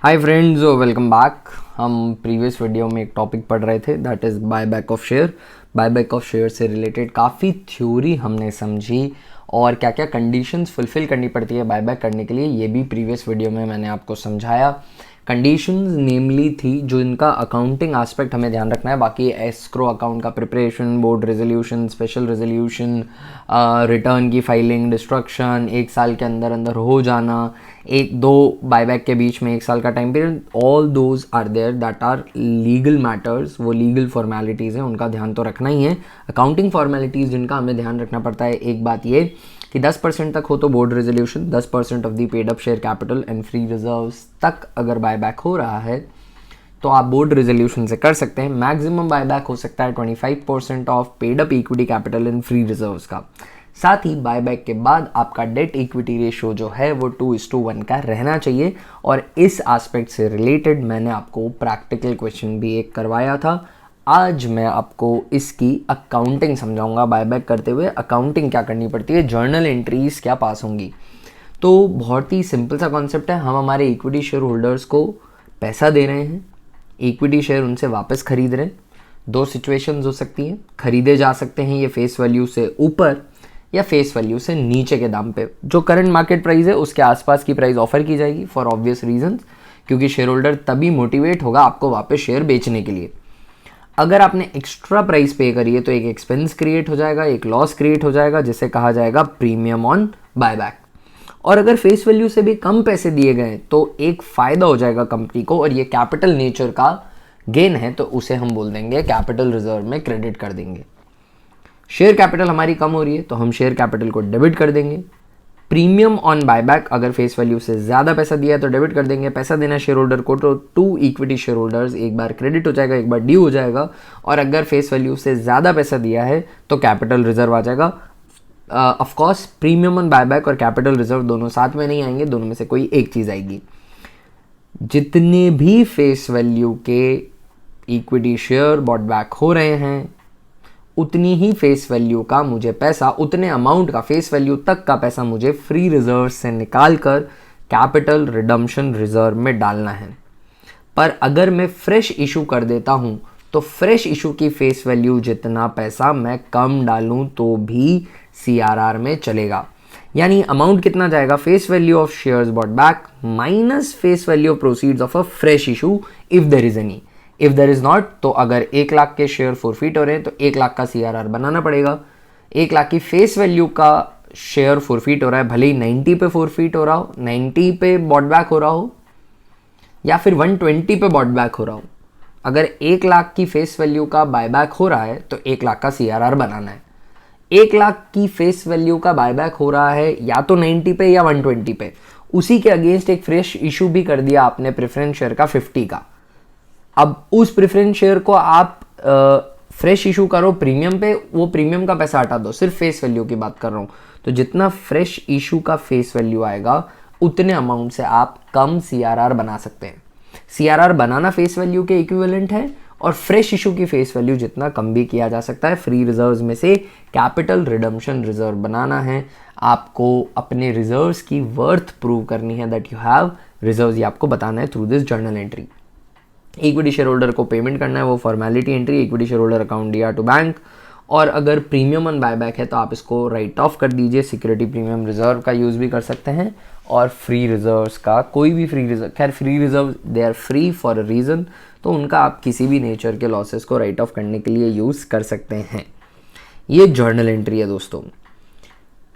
Hi friends, welcome back. हम previous video में एक टॉपिक पढ़ रहे थे, that is buyback of share. Buyback of share से रिलेटेड काफ़ी थ्योरी हमने समझी और क्या क्या कंडीशंस फुलफ़िल करनी पड़ती है बायबैक करने के लिए, ये भी प्रीवियस वीडियो में मैंने आपको समझाया। कंडीशंस नेमली थी जो इनका अकाउंटिंग एस्पेक्ट हमें ध्यान रखना है, बाकी एस्क्रो अकाउंट का preparation, board resolution, special resolution, return की फाइलिंग, डिस्ट्रक्शन, एक साल के अंदर अंदर हो जाना, एक दो बायबैक के बीच में एक साल का time period, all those are there that are legal matters. वो लीगल फॉर्मेलिटीज़ हैं, उनका ध्यान तो रखना ही है। अकाउंटिंग फॉर्मेलिटीज़ जिनका हमें ध्यान रखना पड़ता है, एक बात ये कि 10% तक हो तो board resolution, 10% of the paid up share capital and free reserves तक अगर बायबैक हो रहा है तो आप बोर्ड रेजोल्यूशन से कर सकते हैं। मैक्सिमम बायबैक हो सकता है 25% of paid up equity capital and free reserves का। साथ ही बायबैक के बाद आपका डेट इक्विटी रेशियो जो है वो 2:1 का रहना चाहिए। और इस एस्पेक्ट से रिलेटेड मैंने आपको प्रैक्टिकल क्वेश्चन भी एक करवाया था। आज मैं आपको इसकी अकाउंटिंग समझाऊंगा। बायबैक करते हुए अकाउंटिंग क्या करनी पड़ती है, जर्नल एंट्रीज क्या पास होंगी। तो बहुत ही सिंपल सा कॉन्सेप्ट है। हम हमारे इक्विटी शेयर होल्डर्स को पैसा दे रहे हैं, इक्विटी शेयर उनसे वापस खरीद रहे हैं। दो सिचुएशंस हो सकती हैं, खरीदे जा सकते हैं ये फेस वैल्यू से ऊपर या फेस वैल्यू से नीचे के दाम पे। जो करंट मार्केट प्राइस है उसके आसपास की प्राइस ऑफर की जाएगी फॉर ऑब्वियस रीजंस, क्योंकि शेयर होल्डर तभी मोटिवेट होगा आपको वापस शेयर बेचने के लिए। अगर आपने एक्स्ट्रा प्राइस पे करी है तो एक एक्सपेंस क्रिएट हो जाएगा, एक लॉस क्रिएट हो जाएगा, जिसे कहा जाएगा प्रीमियम ऑन बायबैक। और अगर फेस वैल्यू से भी कम पैसे दिए गए तो एक फ़ायदा हो जाएगा कंपनी को, और ये कैपिटल नेचर का गेन है तो उसे हम बोल देंगे कैपिटल रिजर्व में क्रेडिट कर देंगे। शेयर कैपिटल हमारी कम हो रही है तो हम शेयर कैपिटल को डेबिट कर देंगे। प्रीमियम ऑन बायबैक, अगर फेस वैल्यू से ज़्यादा पैसा दिया है तो डेबिट कर देंगे। पैसा देना शेयर होल्डर को तो टू इक्विटी शेयर होल्डर्स, एक बार क्रेडिट हो जाएगा, एक बार ड्यू हो जाएगा। और अगर फेस वैल्यू से ज़्यादा पैसा दिया है तो कैपिटल रिजर्व आ जाएगा। Of course premium on buyback और कैपिटल रिजर्व दोनों साथ में नहीं आएंगे, दोनों में से कोई एक चीज़ आएगी। जितने भी फेस वैल्यू के इक्विटी शेयर बॉट बैक हो रहे हैं उतनी ही फेस वैल्यू का मुझे पैसा, उतने अमाउंट का फेस वैल्यू तक का पैसा मुझे फ्री रिजर्व से निकाल कर कैपिटल रिडम्पशन रिजर्व में डालना है। पर अगर मैं फ्रेश इशू कर देता हूं तो फ्रेश इशू की फेस वैल्यू जितना पैसा मैं कम डालूं तो भी सीआरआर में चलेगा। यानी अमाउंट कितना जाएगा, face value of shares bought back minus face value of proceeds of a fresh issue if there is any. If there is not, तो अगर 1 लाख के शेयर फॉरफिट हो रहे हैं तो 1 लाख का सीआरआर बनाना पड़ेगा। 1 लाख की फेस वैल्यू का शेयर फॉरफिट हो रहा है, भले ही 90 पे फॉरफिट हो रहा हो, 90 पे बॉट बैक हो रहा हो या फिर 120 पे बॉट बैक हो रहा हो। अगर 1 लाख की फेस वैल्यू का बायबैक हो रहा है तो 1 लाख का सीआरआर बनाना है। 1 लाख की फेस वैल्यू का बायबैक हो रहा है या तो 90 पे या 120 पे, उसी के अगेंस्ट एक फ्रेश इशू भी कर दिया आपने प्रेफरेंस शेयर का 50 का। अब उस प्रेफरेंस शेयर को आप फ्रेश इशू करो प्रीमियम पे, वो प्रीमियम का पैसा हटा दो, सिर्फ फेस वैल्यू की बात कर रहा हूं। तो जितना फ्रेश इशू का फेस वैल्यू आएगा उतने अमाउंट से आप कम सीआरआर बना सकते हैं। सीआरआर बनाना फेस वैल्यू के इक्विवेलेंट है, और फ्रेश इशू की फेस वैल्यू जितना कम भी किया जा सकता है। फ्री रिजर्व्स में से कैपिटल रिडम्पशन रिजर्व बनाना है, आपको अपने रिजर्व्स की वर्थ प्रूव करनी है, दैट यू हैव रिजर्व्स, ये आपको बताना है through this journal entry. Equity share holder को पेमेंट करना है, वो formality entry, equity share holder account दिया टू बैंक। और अगर प्रीमियम ऑन बायबैक है तो आप इसको राइट ऑफ कर दीजिए, सिक्योरिटी प्रीमियम रिजर्व का यूज़ भी कर सकते हैं, और फ्री रिजर्व्स का कोई भी फ्री रिजर्व, खैर free reserve they are free for a reason, तो उनका आप किसी भी नेचर के लॉसेस को राइट ऑफ करने के लिए यूज़ कर सकते हैं। ये जर्नल एंट्री है दोस्तों।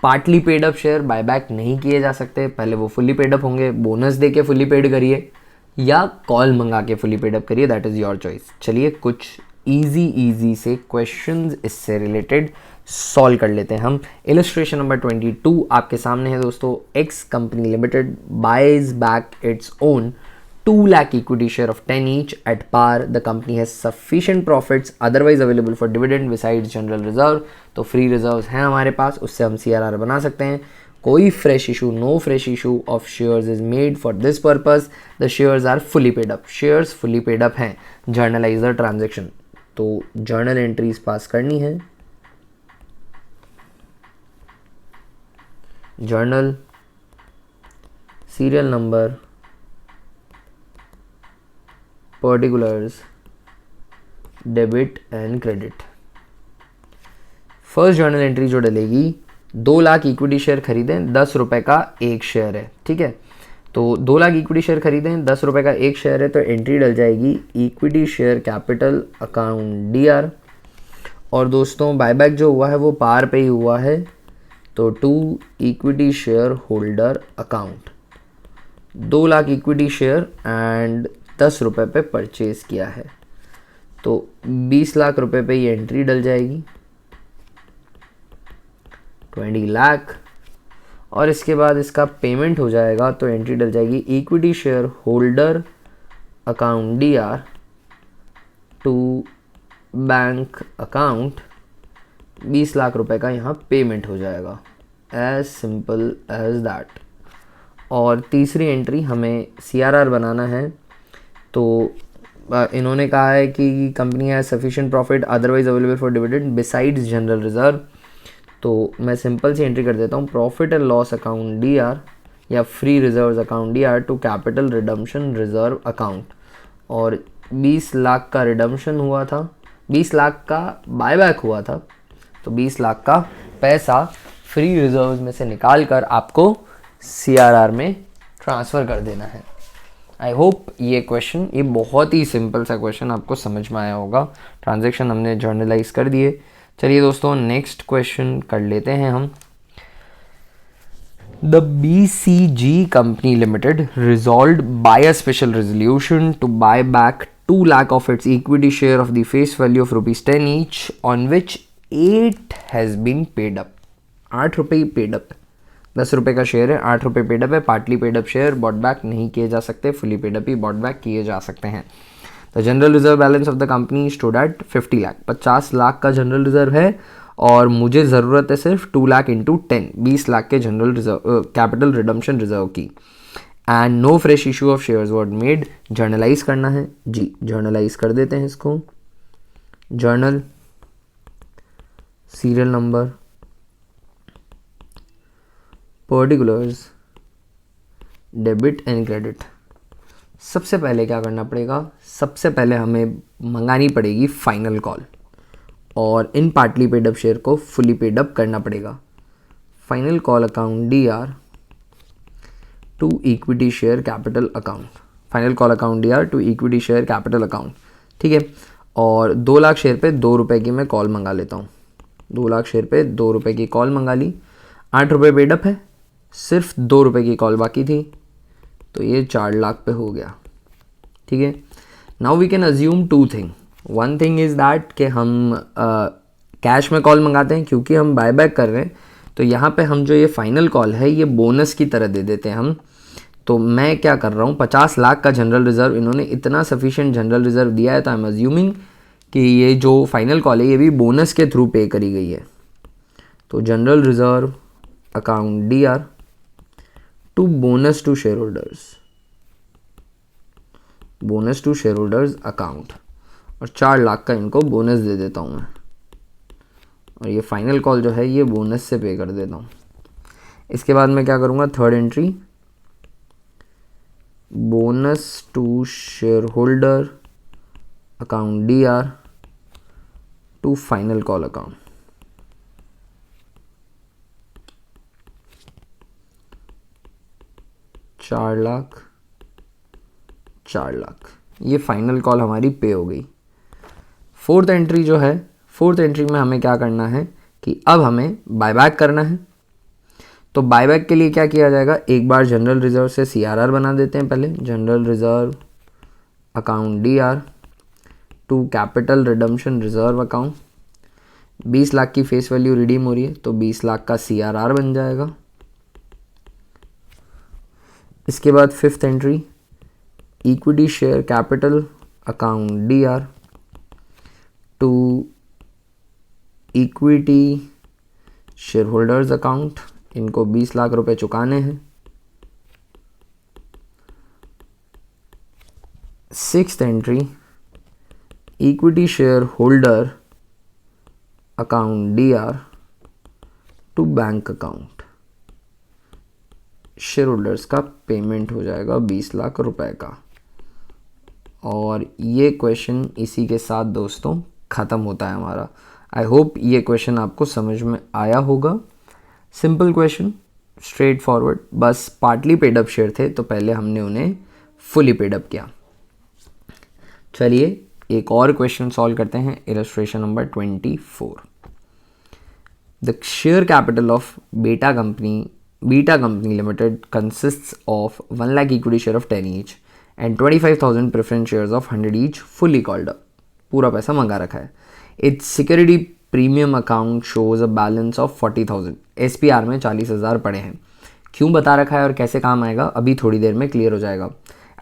Partly paid up share buyback नहीं किए जा सकते, पहले वो फुली पेड अप होंगे। बोनस दे के फुली पेड करिए या कॉल मंगा के फुली पेड अप करिए, दैट इज़ योर चॉइस। चलिए कुछ इजी से क्वेश्चंस इससे रिलेटेड सॉल्व कर लेते हैं हम। इलस्ट्रेशन नंबर 22 आपके सामने है दोस्तों। X company limited buys back its own 2 lakh equity share of 10 each at par. The company has sufficient profits otherwise available for dividend besides general reserve. तो फ्री रिजर्व्स हैं हमारे पास, उससे हम सीआरआर बना सकते हैं। कोई fresh issue, no fresh issue of shares is made for this purpose. The shares are fully paid up, shares fully paid up हैं। जर्नलाइज द ट्रांजेक्शन, तो जर्नल एंट्रीज पास करनी है। Journal serial number particulars debit and credit. First journal entry जो डलेगी, 2 lakh equity share खरीदें, 10 रुपये का एक शेयर है, ठीक है। तो 2 लाख इक्विटी शेयर खरीदें, 10 रुपये का एक शेयर है, तो एंट्री डल जाएगी equity share capital account DR। और दोस्तों बायबैक जो हुआ है वो पार पे ही हुआ है, तो to equity share holder account. 2 lakh equity share and 10 रुपये पे परचेज किया है, तो 20 लाख रुपए पे ये एंट्री डल जाएगी, 20 लाख। और इसके बाद इसका पेमेंट हो जाएगा, तो एंट्री डल जाएगी equity share holder account DR to bank account. 20 lakh रुपए का यहाँ पेमेंट हो जाएगा, एज सिंपल एज दैट। और तीसरी एंट्री हमें CRR बनाना है, तो इन्होंने कहा है कि company has sufficient profit otherwise available for dividend besides general reserve. तो मैं सिंपल सी एंट्री कर देता हूँ, profit and loss account DR या free reserves account DR to capital redemption reserve account. और 20 लाख का रिडम्पशन हुआ था, 20 लाख का बायबैक हुआ था, तो 20 लाख का पैसा फ्री रिजर्व्स में से निकाल कर आपको CRR में ट्रांसफ़र कर देना है। आई होप ये क्वेश्चन, ये बहुत ही सिंपल सा क्वेश्चन आपको समझ में आया होगा। ट्रांजैक्शन हमने जर्नलाइज कर दिए। चलिए दोस्तों नेक्स्ट क्वेश्चन कर लेते हैं हम। The BCG Company Limited resolved by a special resolution to buy back 2 lakh of its equity share of the face value of ₹10 each, on which 8 has been paid up। 8 रुपये paid up, 10 रुपये का share है, 8 रुपये paid up है। Partly paid up share bought back नहीं किए जा सकते, fully paid up he bought back किए जा सकते हैं। The general reserve balance of the company stood at 50 lakh. 50 lakh का जनरल रिजर्व है और मुझे ज़रूरत है सिर्फ 2 लाख इंटू 10, 20 लाख के general reserve capital redemption reserve की। And no fresh issue of shares were made. Journalise करना है जी, जर्नलाइज कर देते हैं इसको। Journal, serial number, particulars, debit and credit. सबसे पहले क्या करना पड़ेगा, सबसे पहले हमें मंगानी पड़ेगी फाइनल कॉल और इन पार्टली पेड अप शेयर को फुली पेड अप करना पड़ेगा। Final call account DR to equity share capital account. Final call account DR to equity share capital account, ठीक है। और 2 लाख शेयर पे 2 रुपये की मैं कॉल मंगा लेता हूँ। 2 लाख शेयर पे 2 रुपये की कॉल मंगा ली। 8 रुपये पेड अप है, सिर्फ 2 रुपये की कॉल बाकी थी, तो ये 4 लाख पे हो गया, ठीक है। Now we can assume 2 thing. One thing is that कि हम कैश में कॉल मंगाते हैं, क्योंकि हम बायबैक कर रहे हैं, तो यहाँ पे हम जो ये फाइनल कॉल है ये बोनस की तरह दे देते हैं हम। तो मैं क्या कर रहा हूँ, 50 लाख का जनरल रिजर्व, इन्होंने इतना सफिशिएंट जनरल रिजर्व दिया है, तो आई एम अज्यूमिंग कि ये जो फाइनल कॉल है ये भी बोनस के थ्रू पे करी गई है। तो general reserve account DR to bonus to share holders, bonus to share holders account, और 4 लाख का इनको बोनस दे देता हूँ मैं, और ये फाइनल कॉल जो है ये बोनस से पे कर देता हूँ। इसके बाद मैं क्या करूँगा, third entry, bonus to share holder account DR to final call account. चार लाख, ये फाइनल कॉल हमारी पे हो गई। फोर्थ एंट्री जो है, फोर्थ एंट्री में हमें क्या करना है कि अब हमें बायबैक करना है। तो बायबैक के लिए क्या किया जाएगा, एक बार जनरल रिजर्व से CRR बना देते हैं पहले। General reserve account DR to capital redemption reserve account. 20 lakh की फेस वैल्यू रिडीम हो रही है, तो 20 लाख का CRR बन जाएगा। इसके बाद fifth entry, equity share capital account DR to equity share holders account. इनको 20 लाख रुपए चुकाने हैं। Sixth entry, equity share holder account DR to bank account. Share holders का पेमेंट हो जाएगा 20 लाख रुपए का। और ये क्वेश्चन इसी के साथ दोस्तों ख़त्म होता है हमारा। आई होप ये क्वेश्चन आपको समझ में आया होगा। सिंपल क्वेश्चन, स्ट्रेट फॉरवर्ड, बस पार्टली पेड अप शेयर थे तो पहले हमने उन्हें फुली पेड अप किया। चलिए एक और क्वेश्चन सॉल्व करते हैं। Illustration number 24। The share capital of beta company limited consists of 1 lakh equity share of 10 each and 25,000 preference shares of 100 each fully called up. पूरा पैसा मंगा रखा है। It's security premium account shows a balance of 40,000। SPR में 40,000 पड़े हैं। क्यों बता रखा है और कैसे काम आएगा अभी थोड़ी देर में क्लियर हो जाएगा।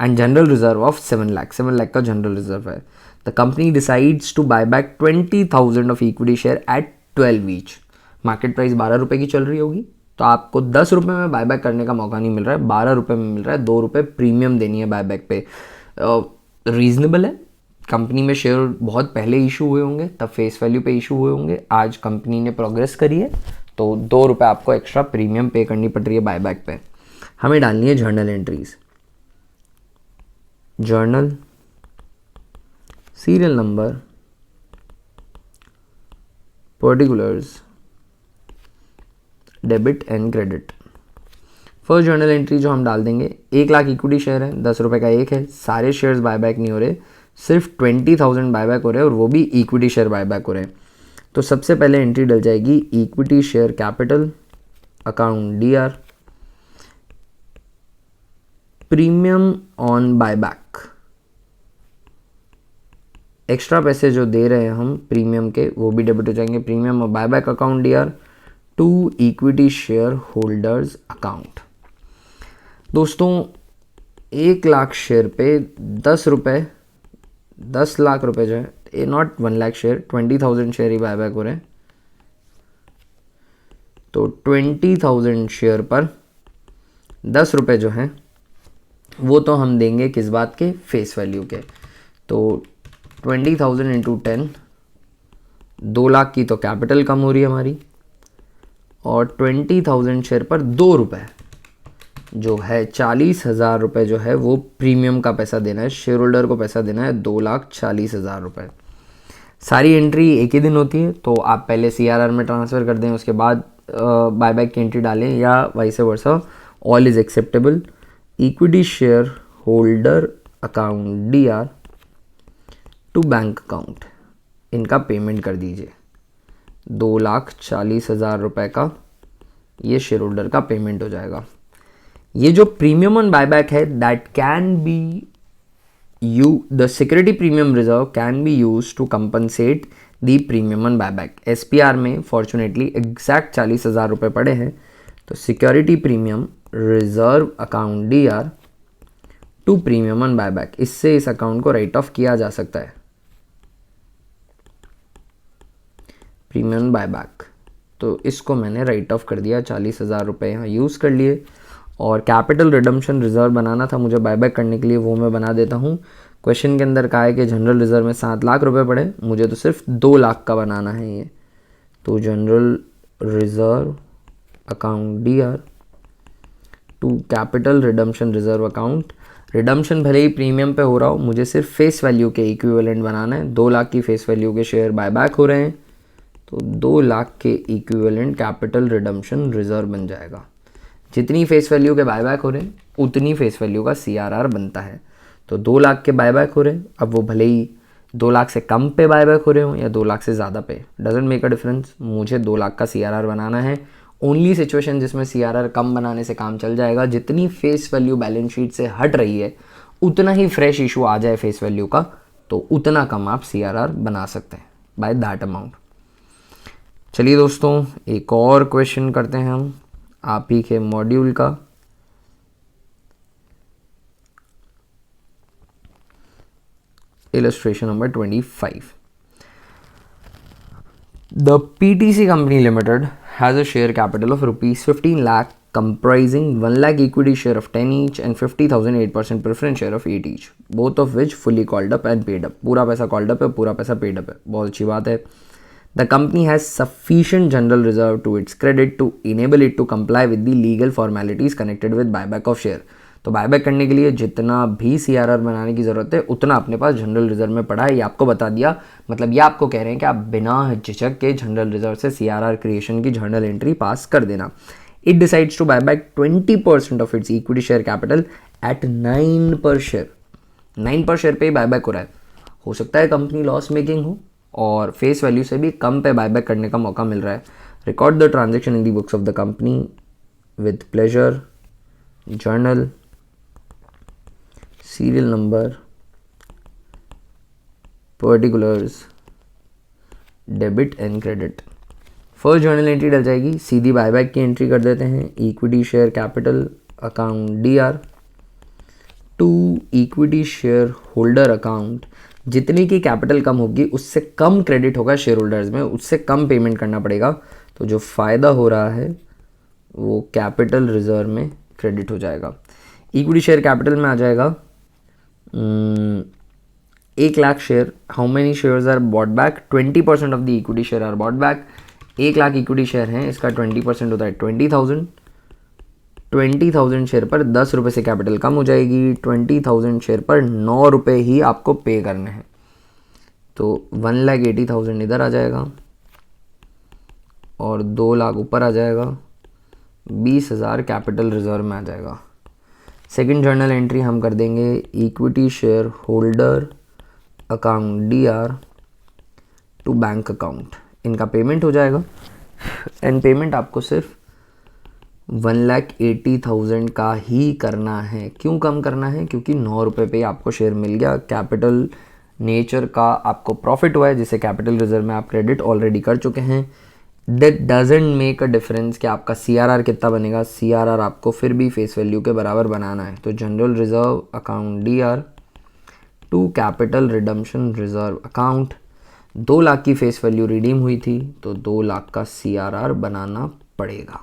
And general reserve of 7 lakh, 7 lakh का जनरल रिजर्व है। The company decides to buy back 20,000 of equity share at 12 each. Market price 12 रुपये की चल रही होगी तो आपको 10 रुपये में बायबैक करने का मौका नहीं मिल रहा है, 12 रुपये में मिल रहा है। 2 रुपये प्रीमियम देनी है बायबैक पे। रीजनेबल है। कंपनी में शेयर बहुत पहले इशू हुए होंगे, तब फेस वैल्यू पे इशू हुए होंगे। आज कंपनी ने प्रोग्रेस करी है तो 2 रुपये आपको एक्स्ट्रा प्रीमियम पे करनी पड़ रही है बायबैक पे। हमें डालनी है journal entries. Journal, serial number, particulars, debit and credit. First journal entry जो हम डाल देंगे, 1 लाख इक्विटी शेयर है, 10 रुपये का एक है। सारे शेयर्स बायबैक नहीं हो रहे, सिर्फ 20,000 बायबैक हो रहे हैं और वो भी इक्विटी शेयर बायबैक हो रहे हैं। तो सबसे पहले एंट्री डल जाएगी equity share capital account DR, premium on buyback. Extra पैसे जो दे रहे हैं हम प्रीमियम के वो भी डेबिट हो जाएंगे। प्रीमियम और buyback account DR to equity share holders account. दोस्तों 1 लाख शेयर पे 10 रुपये, 10 लाख रुपए जो है, a not 1 lakh share, 20,000 share ही बायबैक हो रहे हैं। तो 20,000 शेयर पर 10 रुपये जो हैं वो तो हम देंगे किस बात के, फेस वैल्यू के। तो 20,000 इंटू 10, 2 लाख की तो कैपिटल कम हो रही है हमारी, और 20,000 शेयर पर 2 रुपये जो है 40,000 रुपये जो है वो प्रीमियम का पैसा देना है, शेयर होल्डर को पैसा देना है 2,40,000 रुपये। सारी एंट्री एक ही दिन होती है तो आप पहले CRR में ट्रांसफ़र कर दें, उसके बाद बायबैक की एंट्री डालें या vice versa, all is acceptable. Equity share holder account DR to bank account, इनका पेमेंट कर दीजिए। 2,40,000 रुपये का ये शेयर होल्डर का पेमेंट हो जाएगा। ये जो प्रीमियम ऑन बायबैक है that can be the security premium reserve can be use to compensate the premium on buyback. SPR में फॉर्चुनेटली एग्जैक्ट 40,000 रुपये पड़े हैं तो security premium reserve account DR to premium on buyback, इससे इस account को right of किया जा सकता है। प्रीमियम बायबैक, तो इसको मैंने राइट ऑफ कर दिया, 40,000 रुपये यहाँ यूज़ कर लिए। और कैपिटल रिडम्पशन रिजर्व बनाना था मुझे बायबैक करने के लिए, वो मैं बना देता हूँ। क्वेश्चन के अंदर कहा है कि जनरल रिजर्व में 7 लाख रुपए पड़े, मुझे तो सिर्फ 2 लाख का बनाना है ये। तो general reserve account DR to capital redemption reserve account. Redemption भले ही प्रीमियम पे हो रहा हो, मुझे सिर्फ फेस वैल्यू के इक्विवेलेंट बनाना है। 2 लाख की फेस वैल्यू के शेयर बायबैक हो रहे हैं तो 2 लाख के इक्विवेलेंट कैपिटल रिडम्पशन रिजर्व बन जाएगा। जितनी फेस वैल्यू के बायबैक हो रहे हैं उतनी फेस वैल्यू का CRR बनता है। तो 2 लाख के बायबैक हो रहे हैं, अब वो भले ही 2 लाख से कम पे बायबैक हो रहे हो या 2 लाख से ज़्यादा पे, डजेंट मेक अ डिफरेंस। मुझे 2 लाख का CRR बनाना है। ओनली सिचुएशन जिसमें CRR कम बनाने से काम चल जाएगा, जितनी फेस वैल्यू बैलेंस शीट से हट रही है उतना ही फ्रेश इशू आ जाए फेस वैल्यू का, तो उतना कम आप CRR बना सकते हैं बाय दैट अमाउंट। चलिए दोस्तों एक और क्वेश्चन करते हैं हम आप ही के मॉड्यूल का। Illustration number 25। The PTC Company Limited has a share capital of rupees 15 lakh comprising 1 lakh equity share of 10 each and 50,000 8% preference share of 8 each, both of which fully called up and paid up। पूरा पैसा called up है, पूरा पैसा paid up है, बहुत अच्छी बात है। The company has sufficient general reserve to its credit to enable it to comply with the legal formalities connected with buyback of share। तो बायबैक करने के लिए जितना भी CRR बनाने की ज़रूरत है उतना अपने पास जनरल रिजर्व में पड़ा है, ये आपको बता दिया। मतलब ये आपको कह रहे हैं कि आप बिना झिझक के जनरल रिजर्व से CRR क्रिएशन की जर्नल एंट्री पास कर देना। It decides to buyback 20% of its equity share capital at 9 per share. 9 per share पे ही बायबैक हो रहा है। हो सकता है कंपनी लॉस मेकिंग हो और फेस वैल्यू से भी कम पे बायबैक करने का मौका मिल रहा है। Record the transaction in the books of the company with pleasure, journal, serial number, particulars, debit and credit. First journal entry डल जाएगी, सीधी बायबैक की एंट्री कर देते हैं। Equity share capital account DR to equity share holder account. जितनी की capital कम होगी उससे कम क्रेडिट होगा शेयर होल्डर्स में, उससे कम पेमेंट करना पड़ेगा। तो जो फ़ायदा हो रहा है वो कैपिटल रिजर्व में क्रेडिट हो जाएगा। इक्विटी शेयर कैपिटल में आ जाएगा 1 lakh share. How many shares are bought back? 20% of the equity share are bought back. 1 lakh equity share हैं, इसका 20% होता है 20,000। 20,000 शेयर पर 10 रुपये से कैपिटल कम हो जाएगी। 20,000 शेयर पर 9 रुपये ही आपको पे करने हैं। तो 1,80,000 इधर आ जाएगा और 2 लाख ऊपर आ जाएगा। 20,000 कैपिटल रिजर्व में आ जाएगा। सेकंड जर्नल एंट्री हम कर देंगे equity share holder account DR to bank account. इनका पेमेंट हो जाएगा एंड पेमेंट आपको सिर्फ 1,80,000 का ही करना है। क्यों कम करना है? क्योंकि 9 रुपये पे आपको शेयर मिल गया। कैपिटल नेचर का आपको प्रॉफिट हुआ है जिसे कैपिटल रिजर्व में आप क्रेडिट ऑलरेडी कर चुके हैं। That doesn't make a difference कि आपका CRR कितना बनेगा। CRR आपको फिर भी फेस वैल्यू के बराबर बनाना है। तो general reserve account DR to capital redemption reserve account. 2 lakh की फेस वैल्यू रिडीम हुई थी तो 2 लाख का CRR बनाना पड़ेगा।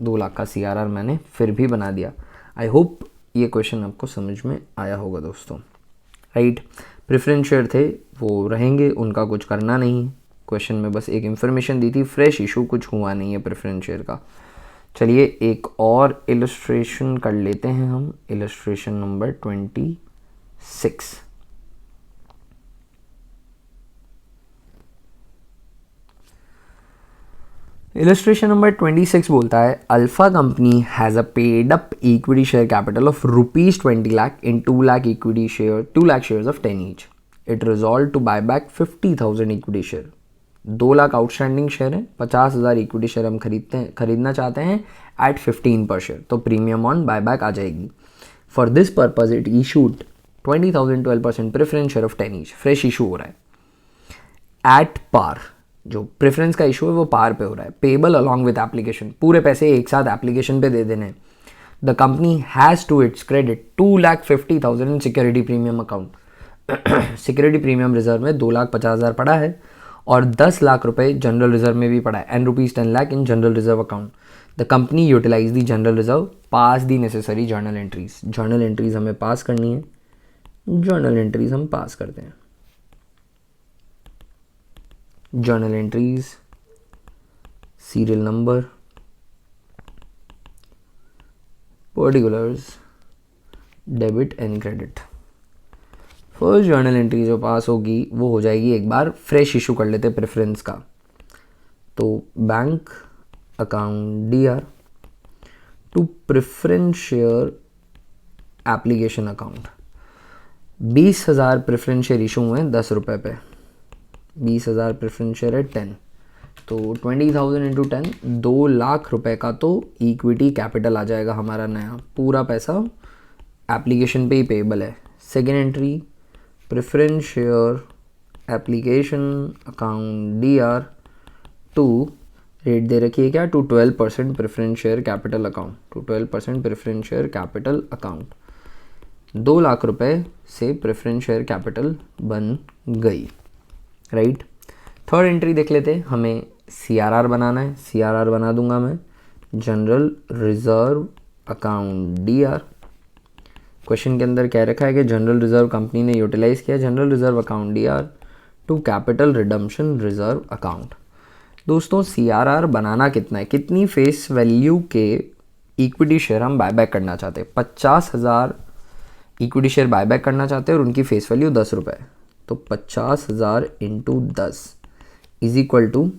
2 लाख का CRR मैंने फिर भी बना दिया। आई होप ये क्वेश्चन आपको समझ में आया होगा दोस्तों, राइट। प्रेफरेंस शेयर थे वो रहेंगे, उनका कुछ करना नहीं। क्वेश्चन में बस एक इन्फॉर्मेशन दी थी, फ्रेश इशू कुछ हुआ नहीं है प्रेफरेंस शेयर का। चलिए एक और इलस्ट्रेशन कर लेते हैं हम, इलस्ट्रेशन नंबर 26। इलस्ट्रेशन नंबर 26 बोलता है alpha company has a paid up equity share capital of ₹20 lakh in 2 lakh equity share 2 lakh shares of 10 each. It resolve to buy back 50,000 equity share. 2 lakh outstanding share है, 50,000 इक्विटी शेयर हम खरीदना चाहते हैं eight 15 पर share. तो premium on buy back आ जाएगी। For this purpose it issued 20,000 12% preference share of 10 each. Fresh issue हो रहा है एट पार। जो प्रेफरेंस का इशू है वो पार पे हो रहा है। पेबल अलॉन्ग विद एप्लीकेशन, पूरे पैसे एक साथ एप्लीकेशन पे दे देने। The company has to its credit 2,50,000 in security premium account. Security premium reserve में 2,50,000 पड़ा है और 10 लाख रुपए जनरल रिजर्व में भी पड़ा है and ₹10 lakh in general reserve account. The company utilize the general reserve, pass the necessary journal entries. Journal entries हमें पास करनी है, जर्नल एंट्रीज हम पास करते हैं। Journal entries, serial number, particulars, debit and credit. First journal entry जो पास होगी वो हो जाएगी, एक बार फ्रेश इशू कर लेते प्रेफरेंस का। तो bank account DR to preference share application account. 20,000 preference share issue हुए हैं 10 रुपये पे। 20,000 प्रेफरेंस शेयर है 10, तो 20,000 इंटू 10 2 लाख रुपए का तो इक्विटी कैपिटल आ जाएगा हमारा नया। पूरा पैसा एप्लीकेशन पे ही पेबल है। Second entry preference share application account DR to rate दे रखी है क्या, to 12% preference share capital account, to 12% preference share capital account. 2 lakh रुपए से प्रेफरेंस शेयर कैपिटल बन गई, राइट। थर्ड एंट्री देख लेते हैं, हमें CRR बनाना है। CRR बना दूंगा मैं, general reserve account DR। Question के अंदर कह रखा है कि जनरल रिजर्व कंपनी ने यूटिलाइज किया general reserve account DR to capital redemption reserve account. दोस्तों CRR बनाना कितना है, कितनी फेस वैल्यू के इक्विटी शेयर हम बायबैक करना चाहते हैं, 50,000 इक्विटी शेयर बायबैक करना चाहते हैं और उनकी फेस वैल्यू 10 रुपये, तो 50,000 into 10 is equal to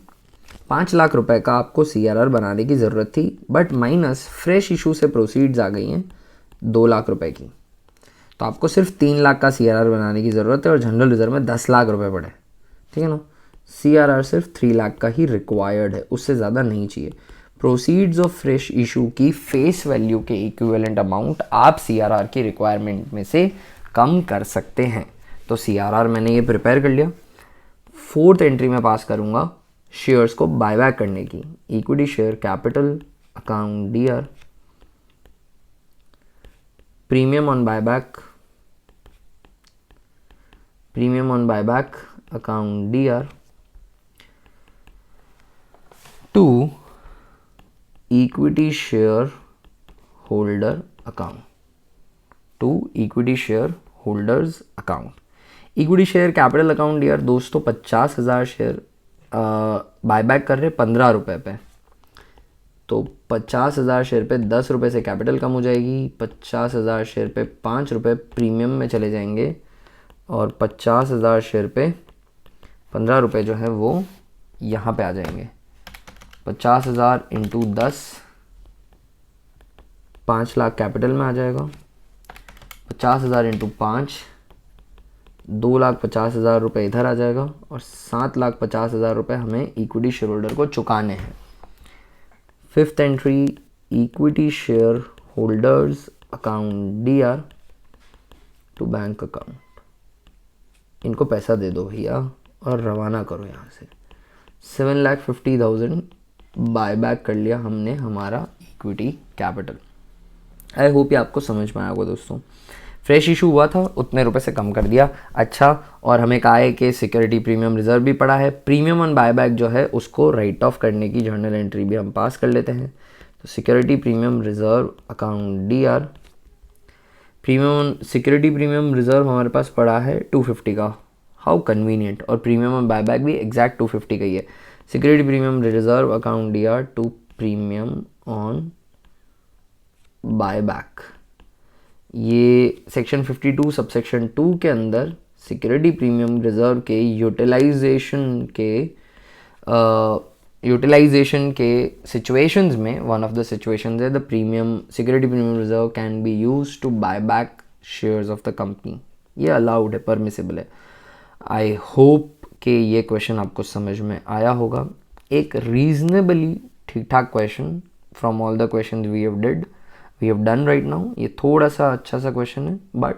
5 lakh रुपए का आपको CRR बनाने की ज़रूरत थी, बट माइनस फ्रेश इशू से प्रोसीड्स आ गई हैं 2 लाख रुपए की, तो आपको सिर्फ 3 लाख का CRR बनाने की ज़रूरत है और जनरल रिजर्व में 10 लाख रुपए पड़े, ठीक है ना। CRR सिर्फ 3 लाख का ही रिक्वायर्ड है, उससे ज़्यादा नहीं चाहिए। प्रोसीड्स ऑफ फ्रेश इशू की फेस वैल्यू के इक्विवेलेंट अमाउंट आप CRR की रिक्वायरमेंट में से कम कर सकते हैं। तो CRR मैंने ये प्रिपेयर कर लिया। 4th एंट्री में पास करूँगा शेयर्स को बायबैक करने की, equity share capital account DR, premium on buyback account DR to equity share holder account, equity share capital account DR दोस्तों 50,000 शेयर बायबैक कर रहे 15 रुपये पे, तो 50,000 शेयर पे 10 रुपये से कैपिटल कम हो जाएगी, 50,000 शेयर पे 5 रुपये प्रीमियम में चले जाएंगे और 50,000 शेयर पे 15 रुपये जो है वो यहाँ पे आ जाएंगे। 50,000 इंटू 10 5 लाख कैपिटल में आ जाएगा, 50,000 इंटू 5 2,50,000 रुपये इधर आ जाएगा और 7,50,000 रुपये हमें इक्विटी शेयर होल्डर को चुकाने हैं। 5th entry equity share holders account DR to bank account, इनको पैसा दे दो भैया और रवाना करो यहाँ से। 7,50,000 बायबैक कर लिया हमने हमारा इक्विटी कैपिटल। आई होप ये आपको समझ में आया होगा दोस्तों। फ्रेश इशू हुआ था उतने रुपए से कम कर दिया, अच्छा। और हमें कहा है कि सिक्योरिटी प्रीमियम रिजर्व भी पड़ा है, प्रीमियम ऑन बायबैक जो है उसको राइट ऑफ करने की जर्नल एंट्री भी हम पास कर लेते हैं। तो security premium reserve account DR, premium security premium reserve हमारे पास पड़ा है 250 का, हाउ कन्वीनियंट, और प्रीमियम ऑन बायबैक भी एग्जैक्ट 250 का ही है। Security premium reserve account DR to premium on buyback, ये सेक्शन 52 सबसेक्शन 2 के अंदर सिक्योरिटी प्रीमियम रिजर्व के यूटिलाइजेशन के सिचुएशंस में वन ऑफ द सिचुएशंस है the premium security premium reserve can be used to buy back shares of the company. ये allowed है, permissible है। आई होप कि ये क्वेश्चन आपको समझ में आया होगा। एक रीजनेबली ठीक ठाक question from all the question we have done right now. ये थोड़ा सा अच्छा सा क्वेश्चन है बट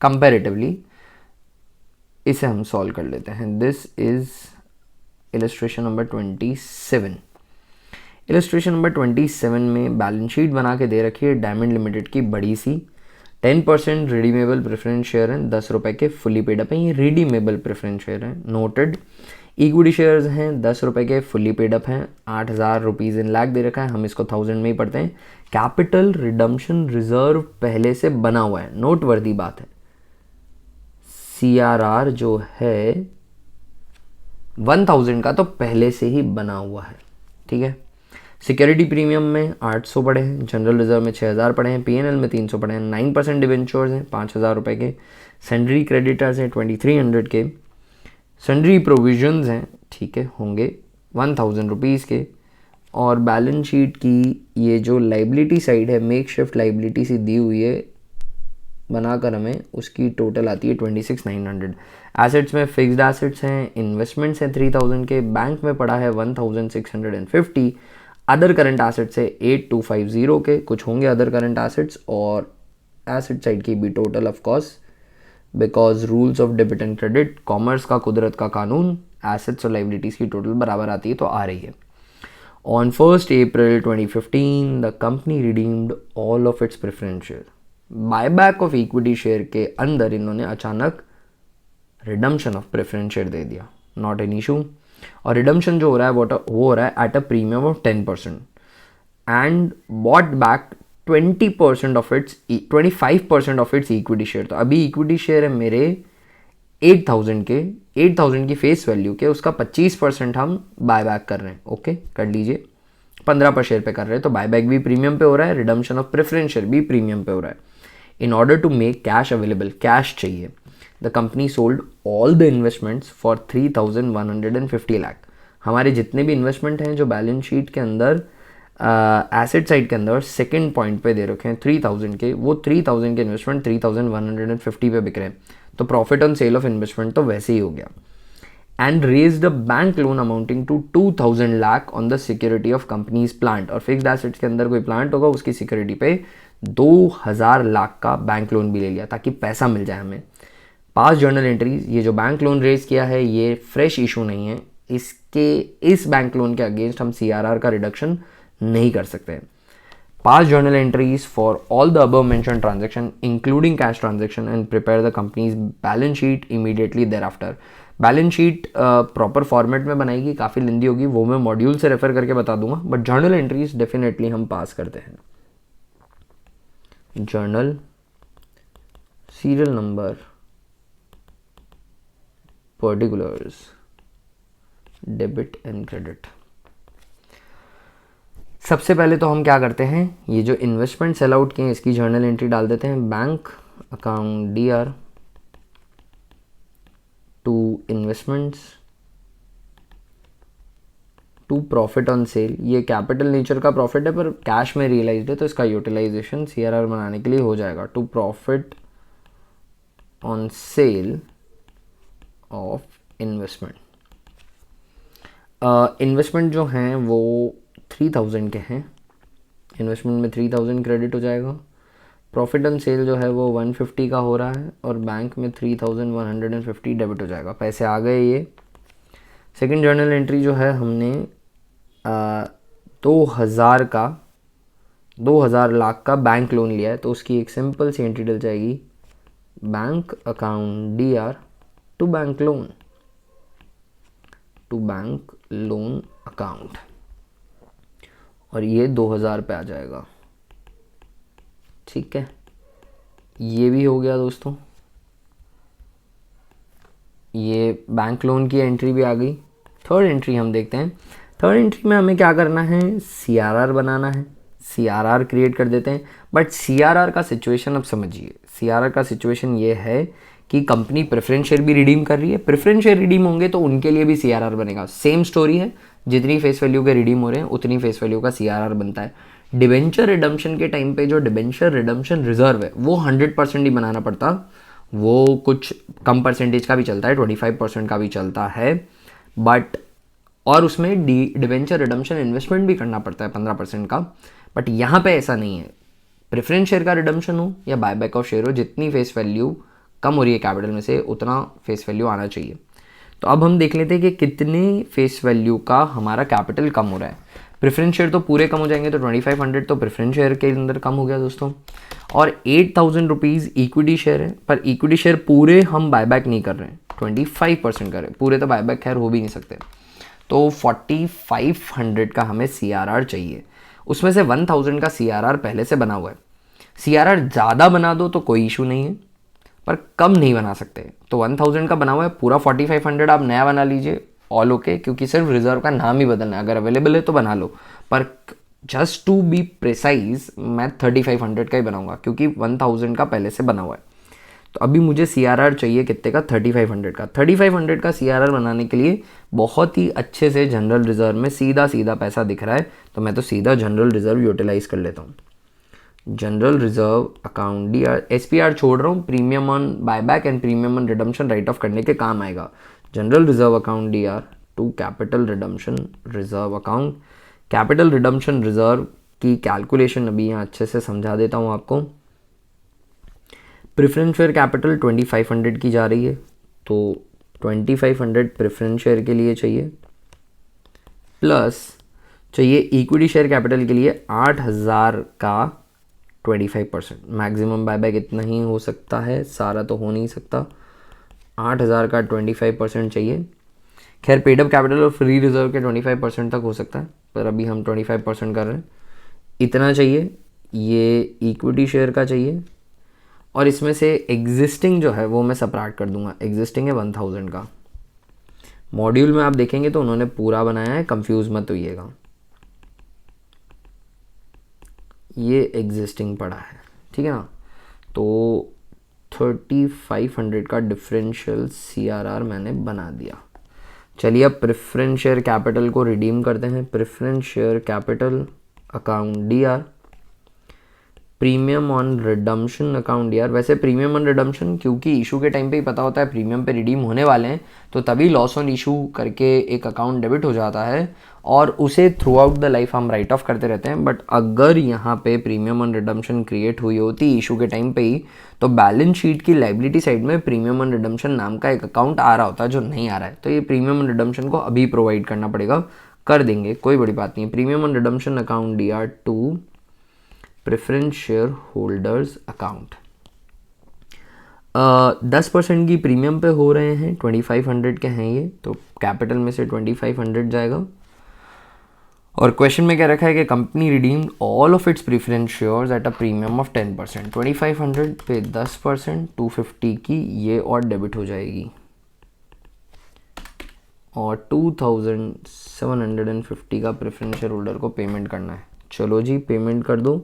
कंपैरेटिवली इसे हम सॉल्व कर लेते हैं। This is illustration number 27। Illustration number 27 में बैलेंस शीट बना के दे रखी है डायमंड लिमिटेड की बड़ी सी। 10% रिडीमेबल प्रेफरेंस शेयर हैं, 10 रुपये के फुली पेड अप हैं। ये रिडीमेबल प्रेफरेंस शेयर हैं, नोटेड। इक्विटी शेयर्स हैं 10 रुपये के फुली पेड अप हैं, 8,000 रुपीज़ इन लाख दे रखा है, हम इसको 1000 में ही पढ़ते हैं। कैपिटल रिडम्पशन रिजर्व पहले से बना हुआ है, नोटवर्दी बात है। CRR जो है 1000 का तो पहले से ही बना हुआ है, ठीक है। सिक्योरिटी प्रीमियम में 800 पड़े हैं, जनरल रिजर्व में 6000 पड़े हैं, PNL में 300 पड़े हैं, 9% डिवेंचर्स हैं 5000 रुपये के, सन्ड्री क्रेडिटर्स हैं 2300 के, सन्ड्री प्रोविजंस हैं, ठीक है, होंगे 1000 रुपीज़ के। और बैलेंस शीट की ये जो लाइबिलिटी साइड है, मेक शिफ्ट लाइबिलिटी सी दी हुई है बनाकर हमें, उसकी टोटल आती है 26,900। एसेट्स में फिक्स्ड एसेट्स हैं, इन्वेस्टमेंट्स हैं 3000 के, बैंक में पड़ा है 1650, अदर करंट एसेट्स है 8250 के, कुछ होंगे अदर करंट एसेट्स, और एसेट साइड की भी total of course because rules of debit and credit, commerce का कुदरत का कानून, एसेट्स और लाइबिलिटीज़ की टोटल बराबर आती है तो आ रही है। On 1 April 2015 the company redeemed all of its preference share. Buyback of equity share के अंदर इन्होंने अचानक रिडम्पशन ऑफ प्रेफरेंस शेयर दे दिया, नॉट एन इशू। और रिडम्पशन जो हो रहा है वो हो रहा है at a premium of 10% and bought back 25% of its equity share. तो अभी इक्विटी शेयर है मेरे 8000 के, 8000 की फेस वैल्यू के, उसका 25% हम बाय बैक कर रहे हैं। ओके, कर लीजिए। 15 पर शेयर पे कर रहे हैं, तो बायबैक भी प्रीमियम पे हो रहा है, रिडम्पशन ऑफ प्रेफरेंस शेयर भी प्रीमियम पे हो रहा है. In order to make cash available, cash चाहिए, the company sold all the investments for 3,150 lakh. हमारे जितने भी इन्वेस्टमेंट हैं जो बैलेंस शीट के अंदर एसेट साइड के अंदर सेकंड पॉइंट पे दे रखे हैं 3,000 के, वो 3,000 के इन्वेस्टमेंट 3,150 पे बिक रहे हैं. तो profit on sale of investment तो वैसे ही हो गया. And raised a bank loan amounting to 2,000 lakh on the security of company's plant. और फिक्स्ड एसेट्स के अंदर कोई प्लांट होगा उसकी सिक्योरिटी पे 2,000 लाख का बैंक लोन भी ले लिया ताकि पैसा मिल जाए हमें. पास जर्नल एंट्रीज, ये जो बैंक लोन रेज किया है ये फ्रेश इशू नहीं है, इस बैंक लोन के अगेंस्ट हम CRR का रिडक्शन नहीं कर सकते. Pass journal entries for all the above mentioned transaction including cash transaction and prepare the company's balance sheet immediately thereafter. Balance sheet proper format में बनाएगी, काफ़ी लंबी होगी, वो मैं मॉड्यूल से रेफर करके बता दूंगा, बट जर्नल एंट्रीज डेफिनेटली हम पास करते हैं. Journal serial number particulars debit and credit. सबसे पहले तो हम क्या करते हैं, ये जो इन्वेस्टमेंट सेल आउट किए हैं इसकी जर्नल एंट्री डाल देते हैं. Bank account DR to investments to profit on sale. ये कैपिटल नेचर का प्रॉफिट है पर कैश में रियलाइज्ड है, तो इसका यूटिलाइजेशन CRR बनाने के लिए हो जाएगा. To profit on sale of investment. Investment जो हैं वो 3,000 के हैं, इन्वेस्टमेंट में 3,000 क्रेडिट हो जाएगा. प्रॉफिट ऑन सेल जो है वो 150 का हो रहा है और बैंक में 3,150 डेबिट हो जाएगा. पैसे आ गए ये. सेकंड जर्नल एंट्री जो है हमने 2,000 लाख का बैंक लोन लिया है, तो उसकी एक सिंपल सी एंट्री डल जाएगी, bank account DR to bank loan account, और ये 2,000 पे आ जाएगा. ठीक है, ये भी हो गया दोस्तों. ये बैंक लोन की एंट्री भी आ गई. थर्ड एंट्री हम देखते हैं. थर्ड एंट्री में हमें क्या करना है, CRR बनाना है. CRR क्रिएट कर देते हैं. बट CRR का सिचुएशन अब समझिए. CRR का सिचुएशन ये है कि कंपनी प्रेफरेंस शेयर भी रिडीम कर रही है. प्रेफरेंस शेयर रिडीम होंगे तो उनके लिए भी CRR बनेगा. सेम स्टोरी है, जितनी फेस वैल्यू के रिडीम हो रहे हैं उतनी फेस वैल्यू का CRR बनता है. डिबेंचर रिडम्पशन के टाइम पे जो डिबेंचर रिडम्पशन रिजर्व है वो 100% ही बनाना पड़ता, वो कुछ कम परसेंटेज का भी चलता है, 25% का भी चलता है. बट और उसमें डिबेंचर रिडम्पशन इन्वेस्टमेंट भी करना पड़ता है 15% का. बट यहाँ पे ऐसा नहीं है. प्रेफरेंस शेयर का रिडम्पशन हो या बायबैक ऑफ शेयर हो, जितनी फेस वैल्यू कम हो रही है कैपिटल में से उतना फेस वैल्यू आना चाहिए. तो अब हम देख लेते हैं कि कितने फेस वैल्यू का हमारा कैपिटल कम हो रहा है. प्रेफरेंस शेयर तो पूरे कम हो जाएंगे, तो 2,500 तो प्रेफरेंस शेयर के अंदर कम हो गया दोस्तों. और 8,000 रुपीज़ इक्विटी शेयर है, पर इक्विटी शेयर पूरे हम बायबैक नहीं कर रहे हैं, 25% कर रहे हैं. पूरे तो बायबैक खैर हो भी नहीं सकते. तो 4,500 का हमें CRR चाहिए. उसमें से 1,000 का CRR पहले से बना हुआ है. CRR ज़्यादा बना दो तो कोई इशू नहीं है, पर कम नहीं बना सकते. तो 1,000 का बना हुआ है, पूरा 4,500 आप नया बना लीजिए, ऑल ओके, क्योंकि सिर्फ रिजर्व का नाम ही बदलना है. अगर अवेलेबल है तो बना लो, पर जस्ट टू बी प्रिसाइज मैं 3,500 का ही बनाऊंगा क्योंकि 1,000 का पहले से बना हुआ है. तो अभी मुझे CRR चाहिए कितने का, 3,500 का. 3,500 का CRR बनाने के लिए बहुत ही अच्छे से जनरल रिजर्व में सीधा सीधा पैसा दिख रहा है, तो मैं तो सीधा जनरल रिजर्व यूटिलाइज कर लेता हूँ. General reserve account DR, SPR छोड़ रहा हूँ, premium on buyback and premium on redemption write off करने के काम आएगा. General reserve account DR to capital redemption reserve account. Capital redemption reserve की कैलकुलेशन अभी यहाँ अच्छे से समझा देता हूँ आपको. प्रेफरेंस शेयर कैपिटल 2,500 की जा रही है, तो 2,500 प्रेफरेंस शेयर के लिए चाहिए, प्लस चाहिए इक्विटी शेयर कैपिटल के लिए 8,000 का 25%. मैक्सिमम बायबैक इतना ही हो सकता है, सारा तो हो नहीं सकता. 8,000 का 25% चाहिए. खैर पेड अप कैपिटल और फ्री रिजर्व के 25% तक हो सकता है, पर अभी हम 25% कर रहे हैं. इतना चाहिए. ये इक्विटी शेयर का चाहिए, और इसमें से एग्जिस्टिंग जो है वो मैं सबट्रैक्ट कर दूंगा. एग्जिस्टिंग है 1,000 का. मॉड्यूल में आप देखेंगे तो उन्होंने पूरा बनाया है, कंफ्यूज मत होइएगा. ये एग्जिस्टिंग पड़ा है, ठीक है ना। तो 3500 का डिफरेंशियल CRR मैंने बना दिया। चलिए अब प्रेफरेंस शेयर कैपिटल को रिडीम करते हैं। Preference share capital account DR, premium on redemption account DR। वैसे प्रीमियम ऑन रिडम्पशन क्योंकि इशू के टाइम पे ही पता होता है प्रीमियम पे रिडीम होने वाले हैं, तो तभी लॉस ऑन इशू करके एक अकाउंट डेबिट हो जाता है और उसे थ्रू आउट द लाइफ हम राइट ऑफ करते रहते हैं। बट अगर यहाँ पे प्रीमियम ऑन रिडम्पशन क्रिएट हुई होती इशू के टाइम पे ही, तो बैलेंस शीट की लाइबिलिटी साइड में प्रीमियम ऑन रिडम्पशन नाम का एक अकाउंट आ रहा होता है जो नहीं आ रहा है। तो ये प्रीमियम ऑन रिडम्पशन को अभी प्रोवाइड करना पड़ेगा, कर देंगे, कोई बड़ी बात नहीं है। Premium on redemption account DR to preference share holders account. 10% की प्रीमियम पे हो रहे हैं, 2500 के हैं ये, तो कैपिटल में से 2500 जाएगा। और क्वेश्चन में क्या रखा है कि company redeemed all of its preference shares at a premium of 10%। 2500 पे 10%, 250 की ये और डेबिट हो जाएगी और 2750 का प्रेफरेंस शेयर होल्डर को पेमेंट करना है। चलो जी पेमेंट कर दो।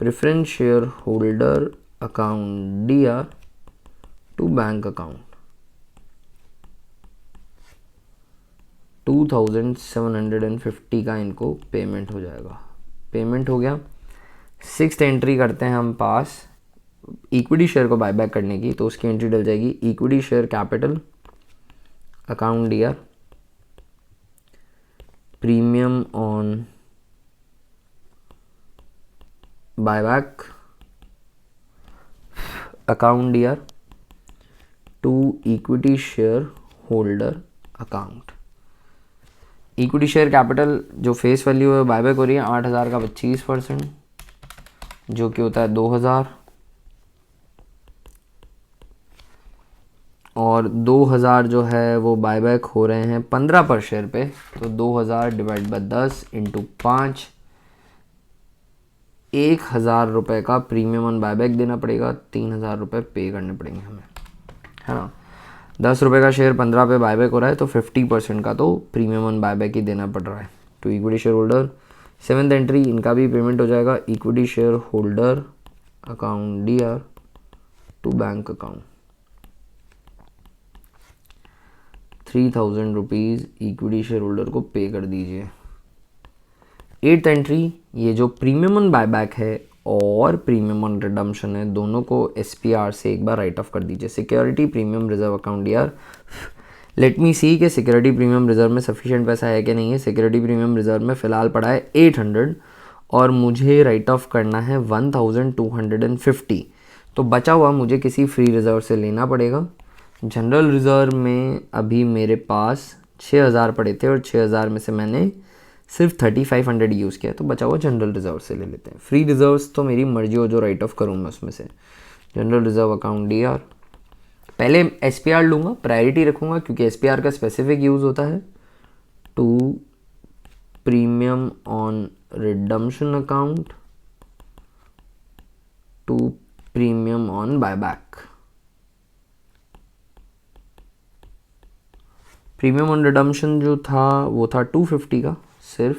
Preference share holder account DR to bank account 2750 का इनको पेमेंट हो जाएगा। पेमेंट हो गया। 6th एंट्री करते हैं हम पास इक्विटी शेयर को बायबैक करने की, तो उसकी एंट्री डल जाएगी equity share capital account DR, premium on buyback account DR to equity share holder account. Equity share capital जो फेस वैल्यू है बायबैक हो रही है 8000 का 25%, जो कि होता है 2000, और 2000 जो है वो बायबैक हो रहे हैं 15 पर शेयर पे, तो 2000 डिवाइड बाय 10 इंटू 5, 1000 रुपये का प्रीमियम ऑन बायबैक देना पड़ेगा, 3000 रुपये पे करने पड़ेंगे हमें, है ना। 10 रुपये का शेयर 15 पे बायबैक हो रहा है, तो 50% का तो प्रीमियम ऑन बायबैक ही देना पड़ रहा है to equity share holder. 7th entry इनका भी पेमेंट हो जाएगा equity share holder account DR to bank account 3000 rupees equity share holder को पे कर दीजिए। 8th एंट्री ये जो प्रीमियम ऑन बायबैक है और प्रीमियम ऑन रिडम्पशन है, दोनों को SPR से एक बार राइट ऑफ कर दीजिए। Security premium reserve account DR, let me see कि सिक्योरिटी प्रीमियम रिजर्व में सफिशिएंट पैसा है कि नहीं है। सिक्योरिटी प्रीमियम रिजर्व में फ़िलहाल पड़ा है 800 और मुझे राइट ऑफ करना है 1250, तो बचा हुआ मुझे किसी फ्री रिजर्व से लेना पड़ेगा। जनरल रिजर्व में अभी मेरे पास 6000 पड़े थे और 6000 में से मैंने सिर्फ 3500 यूज़ किया, तो बचा हुआ जनरल रिजर्व से ले लेते हैं। फ्री रिजर्व्स तो मेरी मर्जी हो जो राइट ऑफ करूँ मैं उसमें से। जनरल रिजर्व अकाउंट DR, पहले SPR लूँगा, प्रायोरिटी रखूँगा क्योंकि SPR का स्पेसिफिक यूज़ होता है to premium on redemption account to premium on buyback. Premium on redemption जो था वो था 250 का सिर्फ,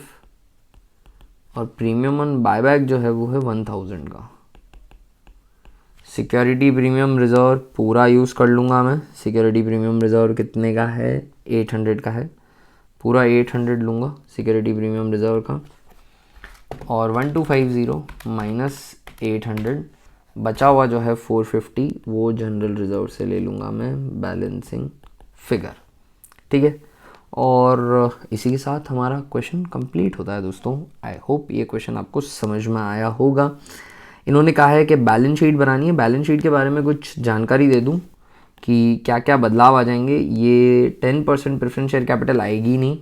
और प्रीमियम ऑन बायबैक जो है वो है 1000 का। सिक्योरिटी प्रीमियम रिजर्व पूरा यूज़ कर लूँगा मैं। सिक्योरिटी प्रीमियम रिजर्व कितने का है? 800 का है, पूरा 800 लूँगा सिक्योरिटी प्रीमियम रिजर्व का, और 1250 माइनस 800 बचा हुआ जो है 450 वो जनरल रिजर्व से ले लूँगा मैं, बैलेंसिंग फिगर, ठीक है। और इसी के साथ हमारा क्वेश्चन कंप्लीट होता है दोस्तों। आई होप ये क्वेश्चन आपको समझ में आया होगा। इन्होंने कहा है कि बैलेंस शीट बनानी है। बैलेंस शीट के बारे में कुछ जानकारी दे दूं कि क्या क्या बदलाव आ जाएंगे। ये 10% प्रेफरेंस शेयर कैपिटल आएगी नहीं।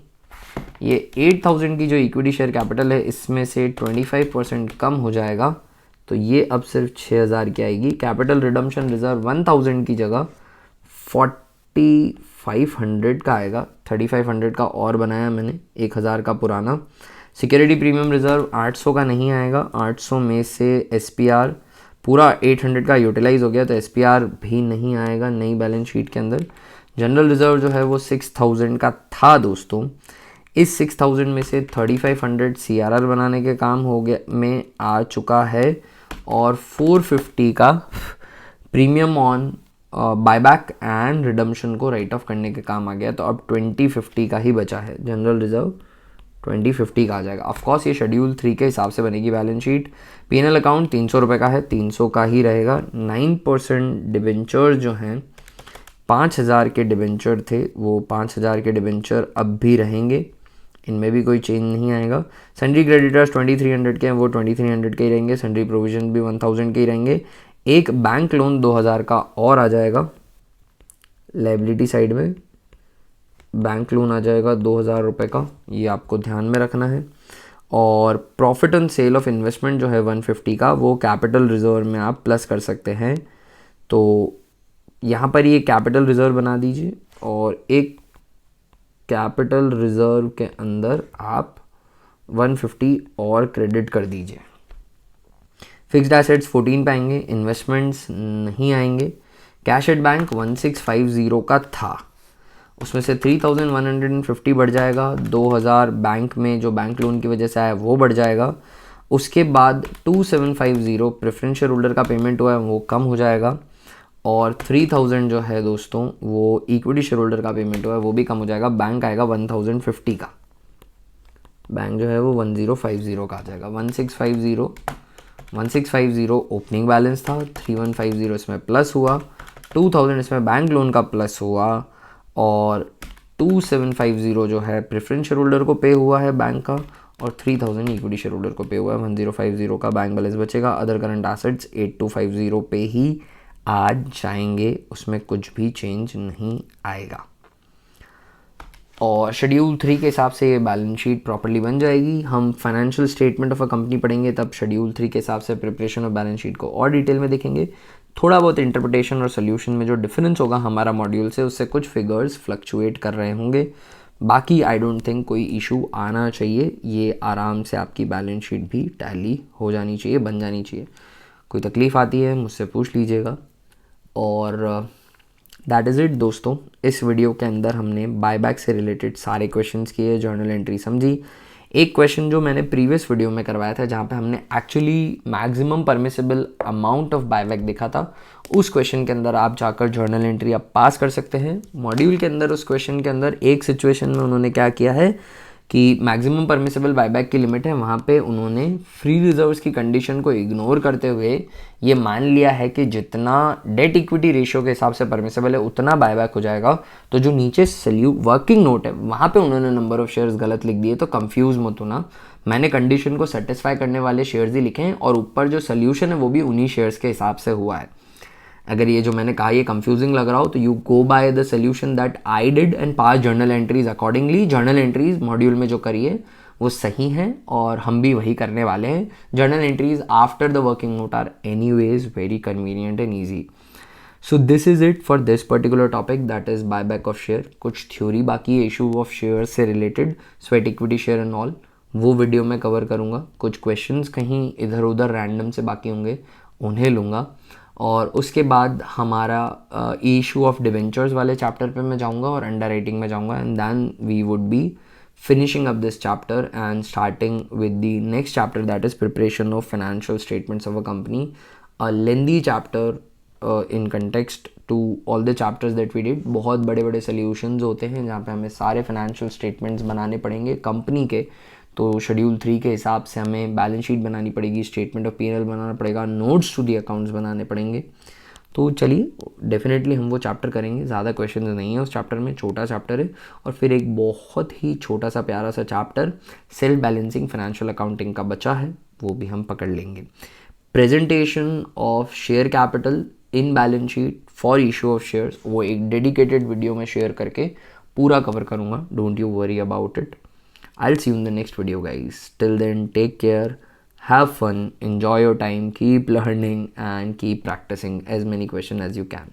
ये 8000 की जो इक्विटी शेयर कैपिटल है इसमें से 25% कम हो जाएगा, तो ये अब सिर्फ 6000 की आएगी। कैपिटल रिडम्पशन रिजर्व 1000 की जगह 4500 का आएगा। 3500 का और बनाया मैंने, 1000 का पुराना। सिक्योरिटी प्रीमियम रिजर्व 800 का नहीं आएगा। 800 में से SPR पूरा 800 का यूटिलाइज हो गया, तो SPR भी नहीं आएगा नई बैलेंस शीट के अंदर। जनरल रिजर्व जो है वो 6000 का था दोस्तों, इस 6000 में से 3500 CRR बनाने के काम हो गया में आ चुका है और 450 का premium on buyback and redemption को राइट ऑफ करने के काम आ गया। तो अब 2050 का ही बचा है, जनरल रिजर्व 2050 का आ जाएगा। ऑफकोर्स ये शेड्यूल 3 के हिसाब से बनेगी बैलेंस शीट। P&L अकाउंट 300 रुपये का है, 300 का ही रहेगा। 9% डिबेंचर जो हैं 5000 के डिबेंचर थे, वो 5000 के डिबेंचर अब भी रहेंगे, इनमें भी कोई चेंज नहीं आएगा। सन्ड्री क्रेडिटर्स 2300 के हैं, वो 2300 के ही रहेंगे। सन्ड्री प्रोविजन भी 1000 के ही रहेंगे। एक बैंक लोन 2000 का और आ जाएगा लाइबिलिटी साइड में, बैंक लोन आ जाएगा 2000 रुपये का, ये आपको ध्यान में रखना है। और profit on sale of investment जो है 150 का, वो कैपिटल रिजर्व में आप प्लस कर सकते हैं। तो यहाँ पर ये कैपिटल रिजर्व बना दीजिए और एक कैपिटल रिजर्व के अंदर आप 150 और क्रेडिट कर दीजिए। फिक्स्ड एसेट्स 14 पे आएंगे, इन्वेस्टमेंट्स नहीं आएंगे। कैश एट बैंक 1650 का था, उसमें से 3150 बढ़ जाएगा। 2000 बैंक में जो बैंक लोन की वजह से आया वो बढ़ जाएगा। उसके बाद 2750 प्रेफरेंस शेयर होल्डर का पेमेंट हुआ है वो कम हो जाएगा। और 3000 जो है दोस्तों वो इक्विटी शेयर होल्डर का पेमेंट हुआ है वो भी कम हो जाएगा। बैंक आएगा 1050 का, बैंक जो है वो 1050 का आ जाएगा। 1650 ओपनिंग बैलेंस था, 3150 इसमें प्लस हुआ, 2000 इसमें बैंक लोन का प्लस हुआ और 2750 जो है प्रेफरेंस शेयर होल्डर को पे हुआ है बैंक का और 3000 इक्विटी शेयर होल्डर को पे हुआ है। 1050 का बैंक बैलेंस बचेगा। अदर करंट एसेट्स 8250 पे ही आ जाएंगे, उसमें कुछ भी चेंज नहीं आएगा। और शेड्यूल 3 के हिसाब से ये बैलेंस शीट प्रॉपर्ली बन जाएगी। हम financial statement of a company पढ़ेंगे तब शेड्यूल 3 के हिसाब से प्रिपरेशन ऑफ बैलेंस शीट को और डिटेल में देखेंगे। थोड़ा बहुत इंटरप्रिटेशन और सोल्यूशन में जो डिफरेंस होगा हमारा मॉड्यूल से, उससे कुछ फिगर्स फ्लक्चुएट कर रहे होंगे। बाकी आई डोंट थिंक कोई इशू आना चाहिए, ये आराम से आपकी बैलेंस शीट भी टैली हो जानी चाहिए, बन जानी चाहिए। कोई तकलीफ़ आती है मुझसे पूछ लीजिएगा। और दैट इज़ इट दोस्तों, इस वीडियो के अंदर हमने बायबैक से रिलेटेड सारे क्वेश्चंस किए, जर्नल एंट्री समझी। एक क्वेश्चन जो मैंने प्रीवियस वीडियो में करवाया था जहाँ पे हमने actually maximum permissible amount of buyback देखा था, उस क्वेश्चन के अंदर आप जाकर जर्नल एंट्री आप पास कर सकते हैं। मॉड्यूल के अंदर उस क्वेश्चन के अंदर एक सिचुएशन में उन्होंने क्या किया है कि मैक्सिमम परमिसिबल बायबैक की लिमिट है, वहाँ पे उन्होंने फ्री रिजर्व्स की कंडीशन को इग्नोर करते हुए ये मान लिया है कि जितना डेट इक्विटी रेशियो के हिसाब से परमिसिबल है उतना बायबैक हो जाएगा। तो जो नीचे वर्किंग नोट है वहाँ पे उन्होंने नंबर ऑफ शेयर्स गलत लिख दिए, तो कंफ्यूज मत होना। मैंने कंडीशन को सेटिस्फाई करने वाले शेयर्स ही लिखे हैं और ऊपर जो सोल्यूशन है वो भी उन्हीं शेयर्स के हिसाब से हुआ है। अगर ये जो मैंने कहा ये कंफ्यूजिंग लग रहा हो तो you go by the solution that I did and pass journal entries accordingly. Journal entries module में जो करिए वो सही हैं और हम भी वही करने वाले हैं। Journal entries after the working note are anyways very convenient and easy. So this is it for this particular topic, that is buyback of share. कुछ थ्योरी बाकी है इशू ऑफ शेयर से related, sweat equity share and all, वो video में cover करूँगा। कुछ questions कहीं इधर उधर रैंडम से बाकी होंगे उन्हें लूँगा। और उसके बाद हमारा इशू ऑफ डिवेंचर्स वाले चैप्टर पे मैं जाऊंगा और अंडर राइटिंग में जाऊंगा and then we would be finishing up this chapter and starting with the next chapter that is preparation of financial statements of a company, a lengthy chapter in context to all the chapters that we did. बहुत बड़े बड़े solutions होते हैं जहाँ पे हमें सारे financial statements बनाने पड़ेंगे कंपनी के। तो शेड्यूल 3 के हिसाब से हमें बैलेंस शीट बनानी पड़ेगी, स्टेटमेंट ऑफ P&L बनाना पड़ेगा, नोट्स टू दी अकाउंट्स बनाने पड़ेंगे। तो चलिए डेफिनेटली हम वो चैप्टर करेंगे। ज़्यादा क्वेश्चन नहीं है उस चैप्टर में, छोटा चैप्टर है। और फिर एक बहुत ही छोटा सा प्यारा सा chapter self balancing financial accounting का बचा है, वो भी हम पकड़ लेंगे। Presentation of share capital in balance sheet for issue of shares, वो एक डेडिकेटेड वीडियो में शेयर करके पूरा कवर करूँगा, don't you worry about it. I'll see you in the next video guys. Till then, take care, have fun, enjoy your time, keep learning and keep practicing as many questions as you can.